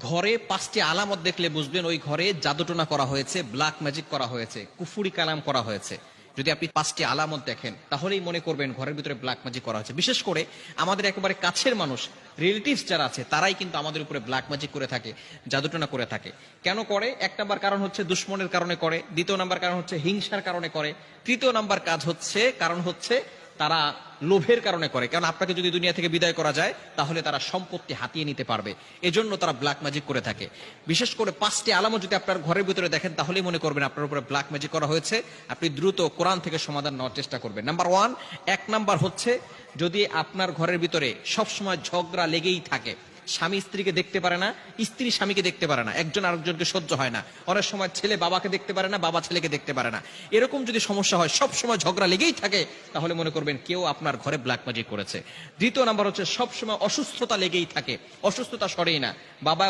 ঘরে 5টি আলামত দেখলে বুঝবেন ওই ঘরে জাদুটোনা করা হয়েছে, ব্ল্যাক ম্যাজিক করা হয়েছে, কুফুরি কালাম করা হয়েছে। যদি আপনি 5টি আলামত দেখেন তাহলেই মনে করবেন ঘরের ভিতরে ব্ল্যাক ম্যাজিক করা হয়েছে। বিশেষ করে আমাদের একেবারে কাছের মানুষ, রিলেটিভস যারা আছে, তারাই কিন্তু আমাদের উপরে ব্ল্যাক ম্যাজিক করে থাকে, জাদুটোনা করে থাকে। কেন করে? 1 নাম্বার কারণ হচ্ছে দুশ্মনের কারণে করে, 2য় নাম্বার কারণ হচ্ছে হিংসার কারণে করে, 3য় নাম্বার কারণ হচ্ছে তারা লোভের কারণে করে। কারণ আপনাকে যদি দুনিয়া থেকে বিদায় করা যায় তাহলে তারা সম্পত্তি হাতিয়ে নিতে পারবে, এজন্য তারা ব্ল্যাক ম্যাজিক করে থাকে। বিশেষ করে 5টি আলামত যদি আপনার ঘরের ভিতরে দেখেন তাহলেই মনে করবেন আপনার উপরে ব্ল্যাক ম্যাজিক করা হয়েছে। আপনি দ্রুত কোরআন থেকে সমাধান নেওয়ার চেষ্টা করবেন। নাম্বার 1 নাম্বার হচ্ছে যদি আপনার ঘরের ভিতরে সবসময় ঝগড়া লেগেই থাকে, স্বামী স্ত্রীকে দেখতে পারে না, স্ত্রী স্বামীকে দেখতে পারে না, একজন আরেকজনকে সহ্য হয় না, অনেক সময় ছেলে বাবাকে দেখতে পারে না, বাবা ছেলেকে দেখতে পারে না, এরকম যদি সমস্যা হয়, সব সময় ঝগড়া লেগেই থাকে, তাহলে মনে করবেন কেউ আপনার ঘরে ব্ল্যাক ম্যাজিক করেছে। 2য় নাম্বার হচ্ছে সব সময় অসুস্থতা লেগেই থাকে, অসুস্থতা সরেই না, বাবা